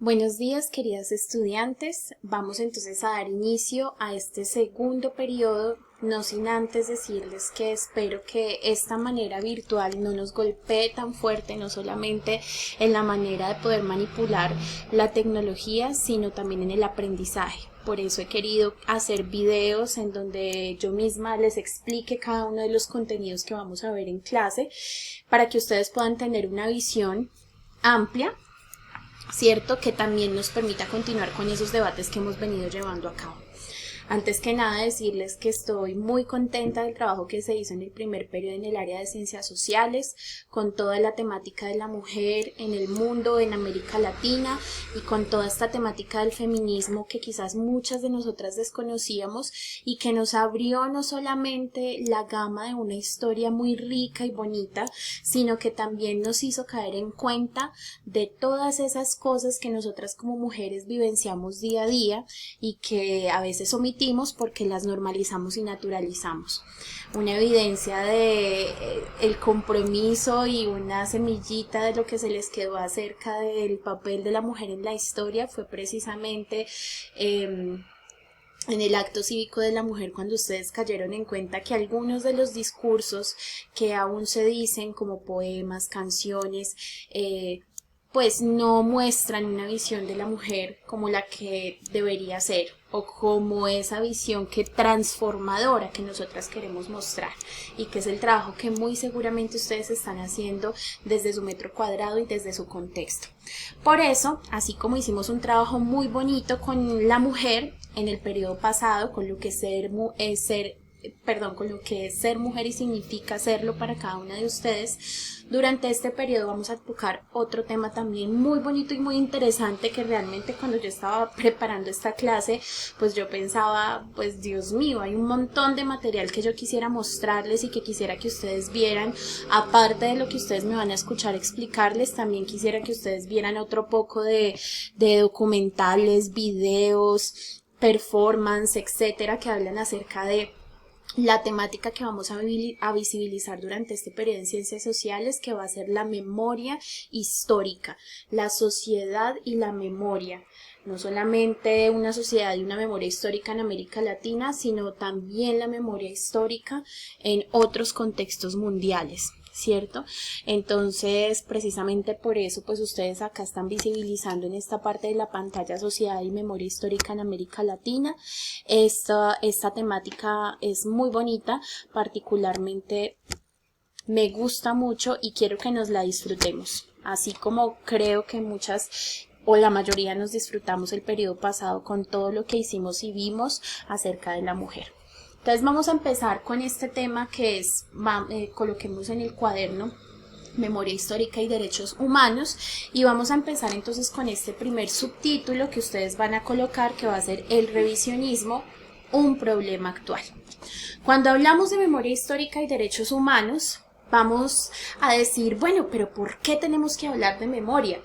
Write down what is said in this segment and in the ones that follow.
Buenos días, queridas estudiantes. Vamos entonces a dar inicio a este segundo periodo, no sin antes decirles que espero que esta manera virtual no nos golpee tan fuerte, no solamente en la manera de poder manipular la tecnología, sino también en el aprendizaje. Por eso he querido hacer videos en donde yo misma les explique cada uno de los contenidos que vamos a ver en clase, para que ustedes puedan tener una visión amplia, ¿cierto? Que también nos permita continuar con esos debates que hemos venido llevando a cabo. Antes que nada, decirles que estoy muy contenta del trabajo que se hizo en el primer periodo en el área de ciencias sociales, con toda la temática de la mujer en el mundo, en América Latina, y con toda esta temática del feminismo que quizás muchas de nosotras desconocíamos y que nos abrió no solamente la gama de una historia muy rica y bonita, sino que también nos hizo caer en cuenta de todas esas cosas que nosotras como mujeres vivenciamos día a día y que a veces omitimos porque las normalizamos y naturalizamos. Una evidencia de el compromiso y una semillita de lo que se les quedó acerca del papel de la mujer en la historia fue precisamente en el acto cívico de la mujer, cuando ustedes cayeron en cuenta que algunos de los discursos que aún se dicen como poemas, canciones, pues no muestran una visión de la mujer como la que debería ser o como esa visión que transformadora que nosotras queremos mostrar, y que es el trabajo que muy seguramente ustedes están haciendo desde su metro cuadrado y desde su contexto. Por eso, así como hicimos un trabajo muy bonito con la mujer en el periodo pasado, con lo que con lo que es ser mujer y significa serlo para cada una de ustedes, durante este periodo vamos a tocar otro tema también muy bonito y muy interesante, que realmente cuando yo estaba preparando esta clase, pues yo pensaba, pues Dios mío, hay un montón de material que yo quisiera mostrarles y que quisiera que ustedes vieran. Aparte de lo que ustedes me van a escuchar explicarles, también quisiera que ustedes vieran otro poco de documentales, videos, performance, etcétera, que hablan acerca de la temática que vamos a visibilizar durante este periodo en ciencias sociales, que va a ser la memoria histórica, la sociedad y la memoria. No solamente una sociedad y una memoria histórica en América Latina, sino también la memoria histórica en otros contextos mundiales, ¿cierto? Entonces, precisamente por eso, pues ustedes acá están visibilizando en esta parte de la pantalla sociedad y memoria histórica en América Latina. Esta temática es muy bonita, particularmente me gusta mucho y quiero que nos la disfrutemos, así como creo que muchas o la mayoría nos disfrutamos el periodo pasado con todo lo que hicimos y vimos acerca de la mujer. Entonces vamos a empezar con este tema que es, coloquemos en el cuaderno, Memoria Histórica y Derechos Humanos, y vamos a empezar entonces con este primer subtítulo que ustedes van a colocar, que va a ser el revisionismo, un problema actual. Cuando hablamos de memoria histórica y derechos humanos, vamos a decir, bueno, pero ¿por qué tenemos que hablar de memoria?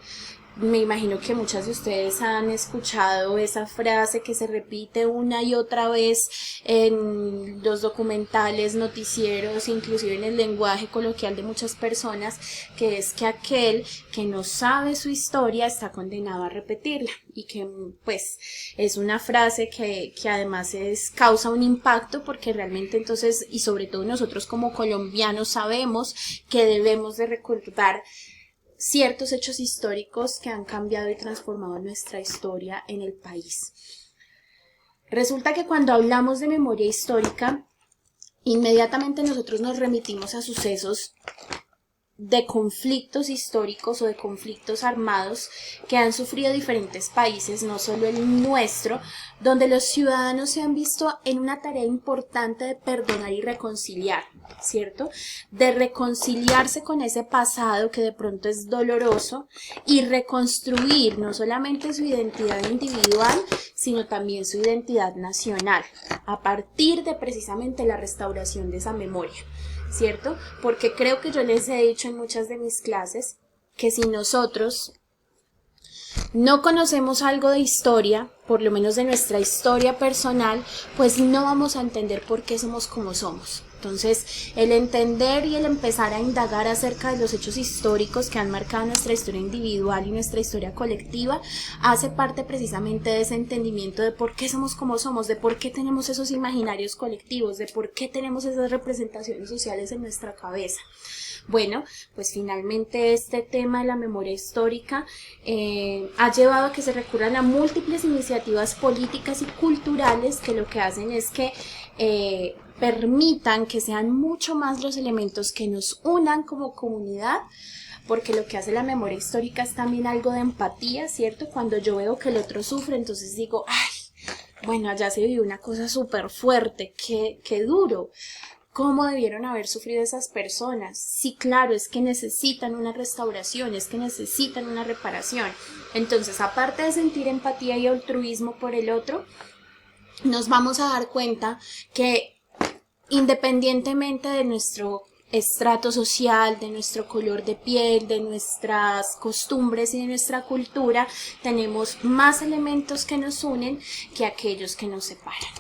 Me imagino que muchas de ustedes han escuchado esa frase que se repite una y otra vez en los documentales, noticieros, inclusive en el lenguaje coloquial de muchas personas, que es que aquel que no sabe su historia está condenado a repetirla, y que pues es una frase que además causa un impacto, porque realmente entonces, y sobre todo nosotros como colombianos, sabemos que debemos de recordar ciertos hechos históricos que han cambiado y transformado nuestra historia en el país. Resulta que cuando hablamos de memoria histórica, inmediatamente nosotros nos remitimos a sucesos de conflictos históricos o de conflictos armados que han sufrido diferentes países, no solo el nuestro, donde los ciudadanos se han visto en una tarea importante de perdonar y reconciliar, ¿cierto? De reconciliarse con ese pasado que de pronto es doloroso y reconstruir no solamente su identidad individual, sino también su identidad nacional, a partir de precisamente la restauración de esa memoria, ¿cierto? Porque creo que yo les he dicho en muchas de mis clases que si nosotros no conocemos algo de historia, por lo menos de nuestra historia personal, pues no vamos a entender por qué somos como somos. Entonces, el entender y el empezar a indagar acerca de los hechos históricos que han marcado nuestra historia individual y nuestra historia colectiva hace parte precisamente de ese entendimiento de por qué somos como somos, de por qué tenemos esos imaginarios colectivos, de por qué tenemos esas representaciones sociales en nuestra cabeza. Bueno, pues finalmente este tema de la memoria histórica ha llevado a que se recurran a múltiples iniciativas políticas y culturales que lo que hacen es que permitan que sean mucho más los elementos que nos unan como comunidad, porque lo que hace la memoria histórica es también algo de empatía, ¿cierto? Cuando yo veo que el otro sufre, entonces digo, ay, bueno, allá se vivió una cosa súper fuerte, qué duro. ¿Cómo debieron haber sufrido esas personas? Sí, claro, es que necesitan una restauración, es que necesitan una reparación. Entonces, aparte de sentir empatía y altruismo por el otro, nos vamos a dar cuenta que independientemente de nuestro estrato social, de nuestro color de piel, de nuestras costumbres y de nuestra cultura, tenemos más elementos que nos unen que aquellos que nos separan.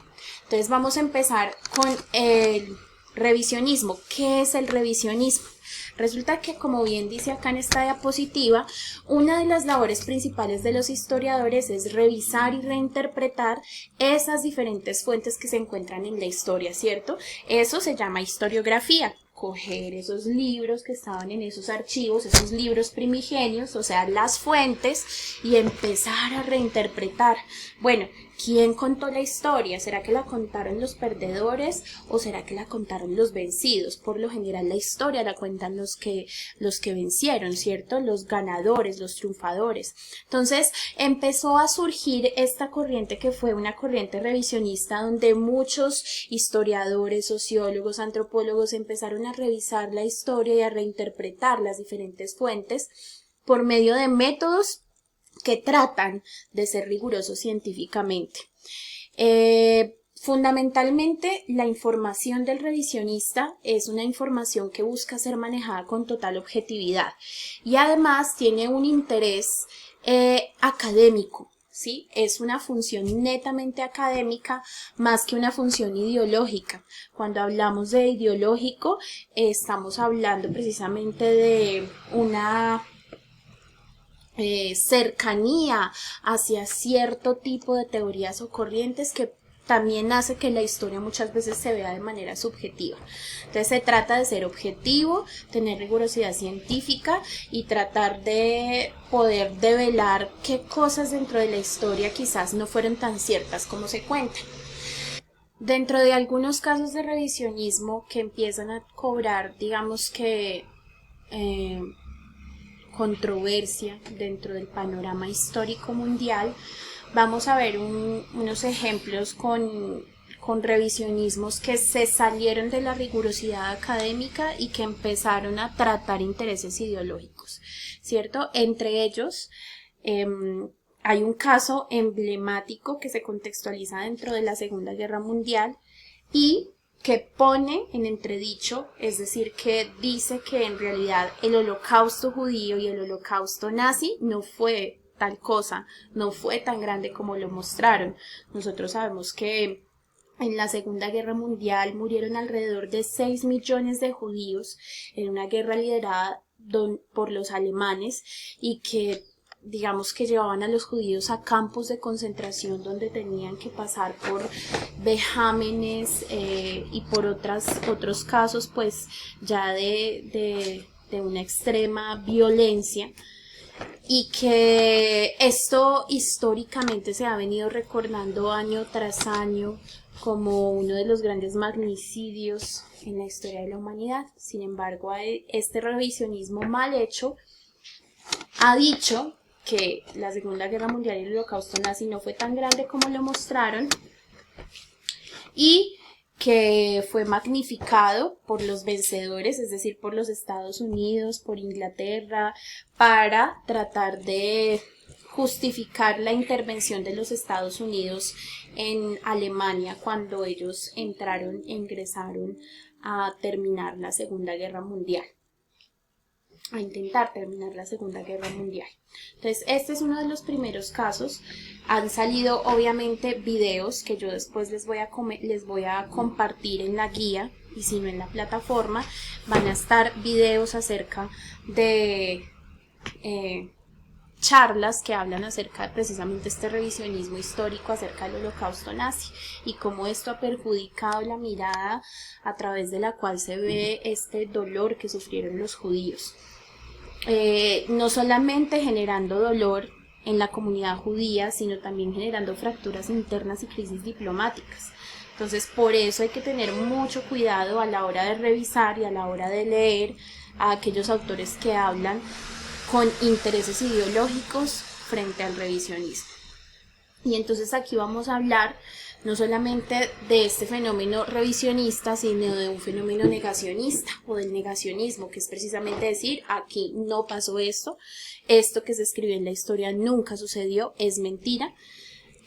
Entonces vamos a empezar con el revisionismo. ¿Qué es el revisionismo? Resulta que, como bien dice acá en esta diapositiva, una de las labores principales de los historiadores es revisar y reinterpretar esas diferentes fuentes que se encuentran en la historia, ¿cierto? Eso se llama historiografía. Coger esos libros que estaban en esos archivos, esos libros primigenios, o sea, las fuentes, y empezar a reinterpretar. Bueno, ¿quién contó la historia? ¿Será que la contaron los perdedores o será que la contaron los vencidos? Por lo general la historia la cuentan los que vencieron, ¿cierto? Los ganadores, los triunfadores. Entonces empezó a surgir esta corriente que fue una corriente revisionista donde muchos historiadores, sociólogos, antropólogos empezaron a revisar la historia y a reinterpretar las diferentes fuentes por medio de métodos que tratan de ser rigurosos científicamente. Fundamentalmente, la información del revisionista es una información que busca ser manejada con total objetividad y además tiene un interés académico. ¿Sí? Es una función netamente académica más que una función ideológica. Cuando hablamos de ideológico, estamos hablando precisamente de una cercanía hacia cierto tipo de teorías o corrientes que también hace que la historia muchas veces se vea de manera subjetiva. Entonces se trata de ser objetivo, tener rigurosidad científica y tratar de poder develar qué cosas dentro de la historia quizás no fueron tan ciertas como se cuentan. Dentro de algunos casos de revisionismo que empiezan a cobrar, digamos que controversia dentro del panorama histórico mundial, vamos a ver unos ejemplos con revisionismos que se salieron de la rigurosidad académica y que empezaron a tratar intereses ideológicos, ¿cierto? Entre ellos hay un caso emblemático que se contextualiza dentro de la Segunda Guerra Mundial y que pone en entredicho, es decir, que dice que en realidad el holocausto judío y el holocausto nazi no fue tal cosa, no fue tan grande como lo mostraron. Nosotros sabemos que en la Segunda Guerra Mundial murieron alrededor de 6 millones de judíos en una guerra liderada por los alemanes y que digamos que llevaban a los judíos a campos de concentración donde tenían que pasar por vejámenes y por otros casos pues ya de una extrema violencia, y que esto históricamente se ha venido recordando año tras año como uno de los grandes magnicidios en la historia de la humanidad. Sin embargo, este revisionismo mal hecho ha dicho que la Segunda Guerra Mundial y el Holocausto nazi no fue tan grande como lo mostraron y que fue magnificado por los vencedores, es decir, por los Estados Unidos, por Inglaterra, para tratar de justificar la intervención de los Estados Unidos en Alemania cuando ellos ingresaron a terminar la Segunda Guerra Mundial. A intentar terminar la Segunda Guerra Mundial. Entonces, este es uno de los primeros casos. Han salido obviamente videos que yo después les voy a compartir en la guía, y si no en la plataforma, van a estar videos acerca de charlas que hablan acerca de precisamente este revisionismo histórico acerca del holocausto nazi y cómo esto ha perjudicado la mirada a través de la cual se ve este dolor que sufrieron los judíos. No solamente generando dolor en la comunidad judía, sino también generando fracturas internas y crisis diplomáticas. Entonces, por eso hay que tener mucho cuidado a la hora de revisar y a la hora de leer a aquellos autores que hablan con intereses ideológicos frente al revisionismo. Y entonces aquí vamos a hablar no solamente de este fenómeno revisionista, sino de un fenómeno negacionista o del negacionismo, que es precisamente decir, aquí no pasó esto que se escribió en la historia nunca sucedió, es mentira,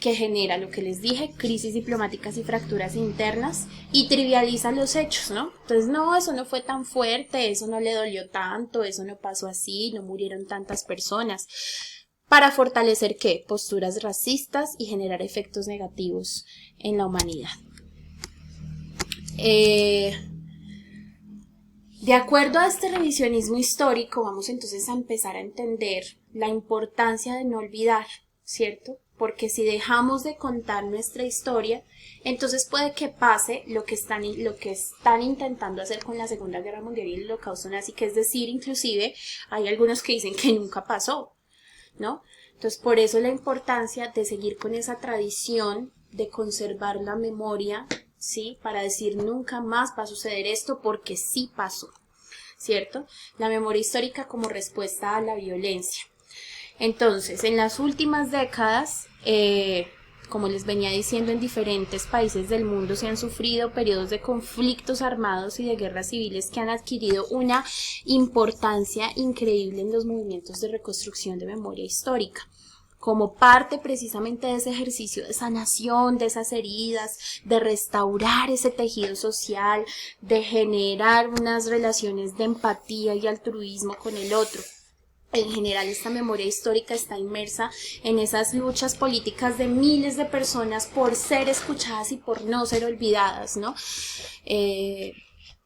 que genera lo que les dije, crisis diplomáticas y fracturas internas, y trivializa los hechos, ¿no? Entonces, no, eso no fue tan fuerte, eso no le dolió tanto, eso no pasó así, no murieron tantas personas, para fortalecer, ¿qué? Posturas racistas y generar efectos negativos en la humanidad. De acuerdo a este revisionismo histórico, vamos entonces a empezar a entender la importancia de no olvidar, ¿cierto? Porque si dejamos de contar nuestra historia, entonces puede que pase lo que están intentando hacer con la Segunda Guerra Mundial y el Holocausto nazi, que es decir, inclusive hay algunos que dicen que nunca pasó, ¿no? Entonces, por eso la importancia de seguir con esa tradición de conservar la memoria, ¿sí? Para decir nunca más va a suceder esto porque sí pasó, ¿cierto? La memoria histórica como respuesta a la violencia. Entonces, en las últimas décadas, como les venía diciendo, en diferentes países del mundo se han sufrido periodos de conflictos armados y de guerras civiles que han adquirido una importancia increíble en los movimientos de reconstrucción de memoria histórica, como parte precisamente de ese ejercicio de sanación de esas heridas, de restaurar ese tejido social, de generar unas relaciones de empatía y altruismo con el otro. En general, esta memoria histórica está inmersa en esas luchas políticas de miles de personas por ser escuchadas y por no ser olvidadas, ¿no?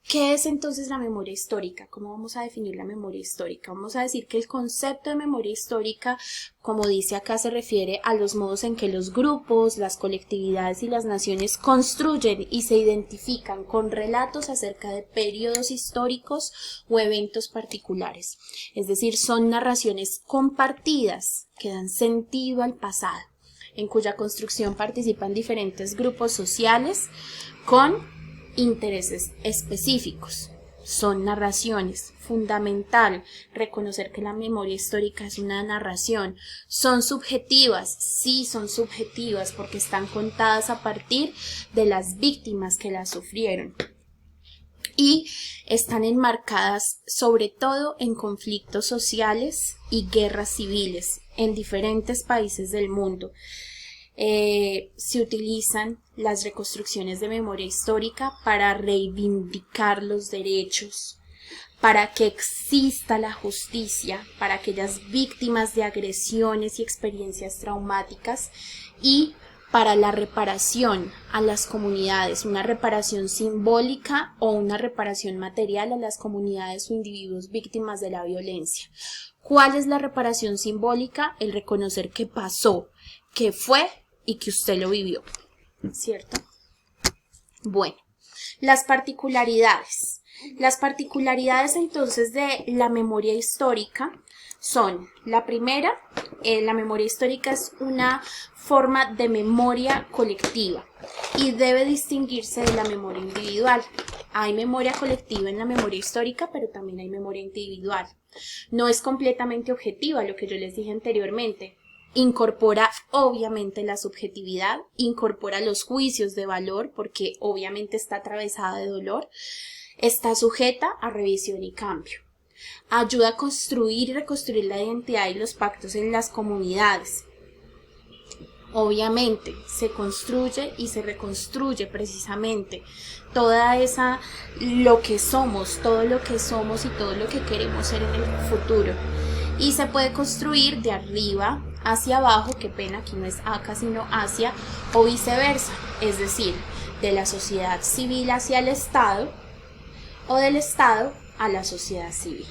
¿Qué es entonces la memoria histórica? ¿Cómo vamos a definir la memoria histórica? Vamos a decir que el concepto de memoria histórica, como dice acá, se refiere a los modos en que los grupos, las colectividades y las naciones construyen y se identifican con relatos acerca de periodos históricos o eventos particulares. Es decir, son narraciones compartidas que dan sentido al pasado, en cuya construcción participan diferentes grupos sociales con intereses específicos. Son narraciones. Fundamental reconocer que la memoria histórica es una narración. Son subjetivas, sí son subjetivas porque están contadas a partir de las víctimas que las sufrieron. Y están enmarcadas sobre todo en conflictos sociales y guerras civiles en diferentes países del mundo. Se utilizan las reconstrucciones de memoria histórica para reivindicar los derechos, para que exista la justicia para aquellas víctimas de agresiones y experiencias traumáticas y para la reparación a las comunidades, una reparación simbólica o una reparación material a las comunidades o individuos víctimas de la violencia. ¿Cuál es la reparación simbólica? El reconocer que pasó, que fue y que usted lo vivió, ¿cierto? Bueno, las particularidades. Las particularidades entonces de la memoria histórica son, la primera, la memoria histórica es una forma de memoria colectiva y debe distinguirse de la memoria individual. Hay memoria colectiva en la memoria histórica, pero también hay memoria individual. No es completamente objetiva, lo que yo les dije anteriormente. Incorpora obviamente la subjetividad, incorpora los juicios de valor porque obviamente está atravesada de dolor, está sujeta a revisión y cambio. Ayuda a construir y reconstruir la identidad y los pactos en las comunidades. Obviamente se construye y se reconstruye precisamente toda esa, lo que somos, todo lo que somos y todo lo que queremos ser en el futuro. y se puede construir de arriba hacia abajo, qué pena, aquí no es acá sino hacia, o viceversa, es decir, de la sociedad civil hacia el Estado o del Estado a la sociedad civil.